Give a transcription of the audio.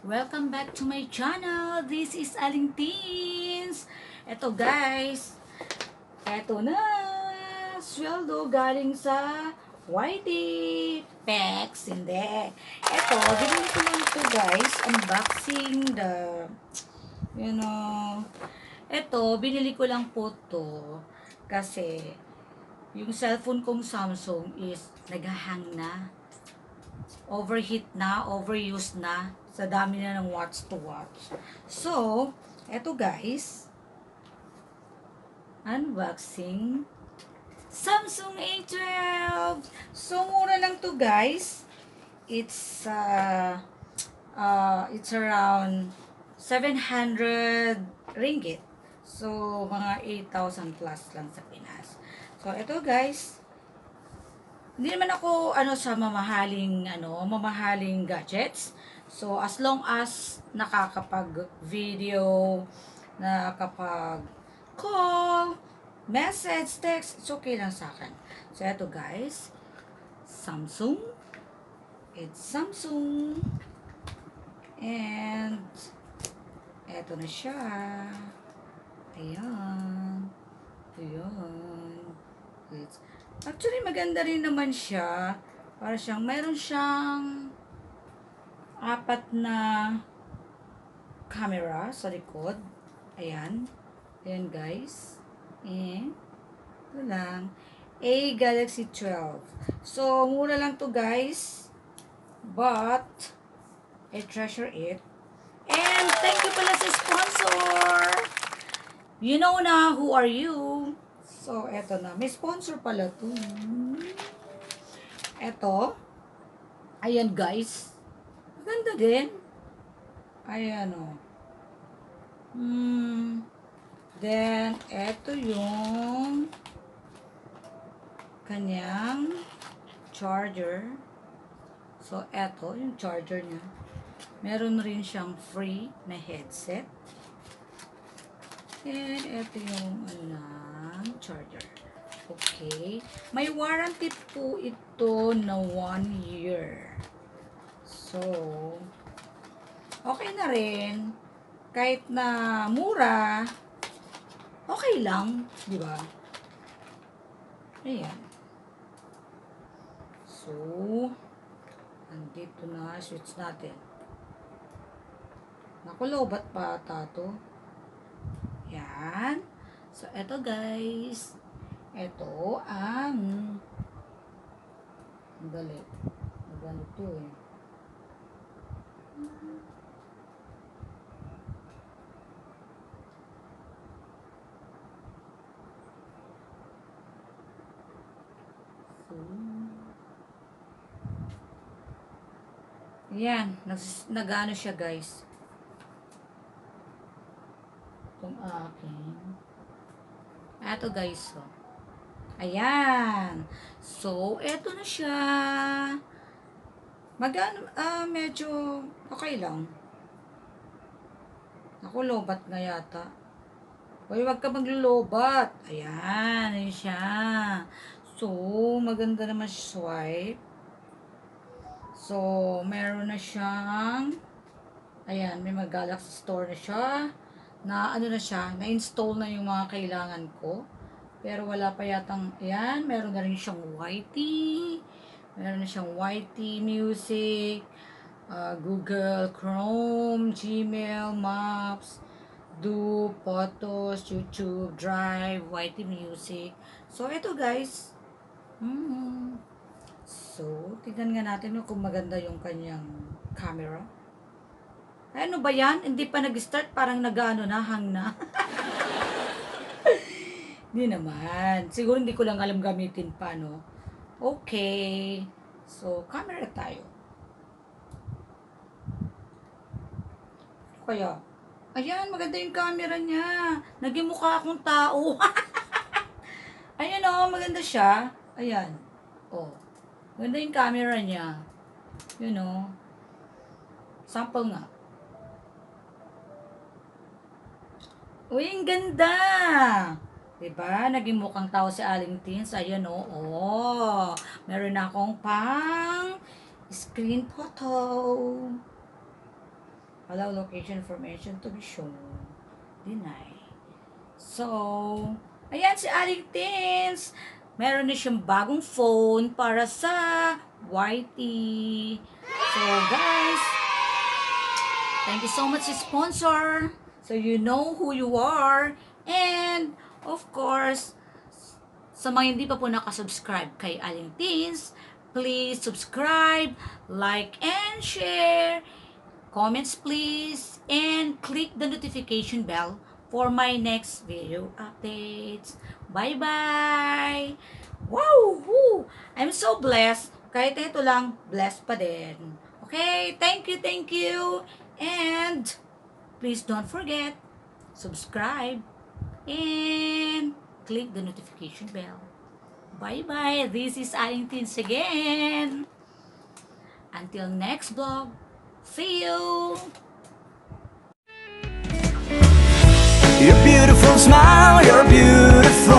Welcome back to my channel. This is Aling Teens. Eto guys, eto na. Sweldo galing sa Whitey Pex. Hindi. Eto, binili ko lang to guys. Unboxing the, you know. Eto, binili ko lang po to. Kasi, yung cellphone kong Samsung is naghahang na. Overheat na, overused na, sa dami na ng watch to watch. So, eto guys, unboxing Samsung A12. So, mura lang to guys. It's around 700 ringgit. So, mga 8,000 plus lang sa Pinas. So, eto guys, hindi naman ako sa mamahaling gadgets. So as long as nakakapag-video, nakakapag call, message, text, it's okay lang sa akin. So eto guys, Samsung. It's Samsung. And eto na siya. Ayan. Ayan. Actually, maganda rin naman siya. Mayroon siyang apat na camera sa likod. Ayan. Ayan, guys. And, ito lang. A Galaxy 12. So, mura lang to guys. But, I treasure it. And, thank you pala sa sponsor. You know na, who are you? So, eto na. May sponsor pala to. Eto. Ayan, guys. Maganda din. Ayan, o. Then, eto yung kanyang charger. So, eto yung charger niya. Meron rin siyang free na headset. And, eto yung charger. Okay. May warranty po ito na 1 year. So, okay na rin. Kahit na mura, okay lang. Di ba? Ayan. So, andito na. Switch natin. Naku, lobat pa ata to. Yan. So, eto guys. Eto ang dali. Magano to eh. So, yan. Nagano siya guys. Itong akin. Eto guys. So. Ayan. So, eto na siya. Medyo okay lang. Ako, lobat nga yata. Hoy, wag ka maglulobat. Ayan, yun siya. So, maganda naman swipe. So, meron na siyang, ayan, may mag-Galaxy Store na siya. Na siya, na-install na yung mga kailangan ko. Pero wala pa yatang, ayan, meron na rin siyang YT. Meron na siyang YT Music, Google Chrome, Gmail, Maps, Do, Photos, YouTube, Drive, YT Music. So, ito guys. So, tignan nga natin kung maganda yung kanyang camera. Ano ba yan? Hindi pa nag-start, parang hang na. Hindi naman. Siguro hindi ko lang alam gamitin pa, no? Okay. So, camera tayo. Kaya, ayan, maganda yung camera niya. Naging mukha akong tao. Ayan o, maganda siya. Ayan. Oh. Maganda yung camera niya. You know. Sample nga. Uy, ang ganda! Diba? Naging mukhang tao si Aling Teens. Ayan o. Oh. Meron akong pang screen photo. Allow location information to be shown. Deny. So, ayan si Aling Tins. Meron na siyang bagong phone para sa YT. So, guys, thank you so much, sponsor. So, you know who you are. And, of course, sa mga hindi pa po nakasubscribe kay Aling Teens, please subscribe, like, and share. Comments please, and click the notification bell for my next video updates. Bye-bye! Wow! Woo! I'm so blessed. Kahit ito lang, blessed pa din. Okay? Thank you. And please don't forget, subscribe and click the notification bell. Bye-bye! This is Aling Teens again. Until next vlog, see you! Your beautiful smile, you're beautiful.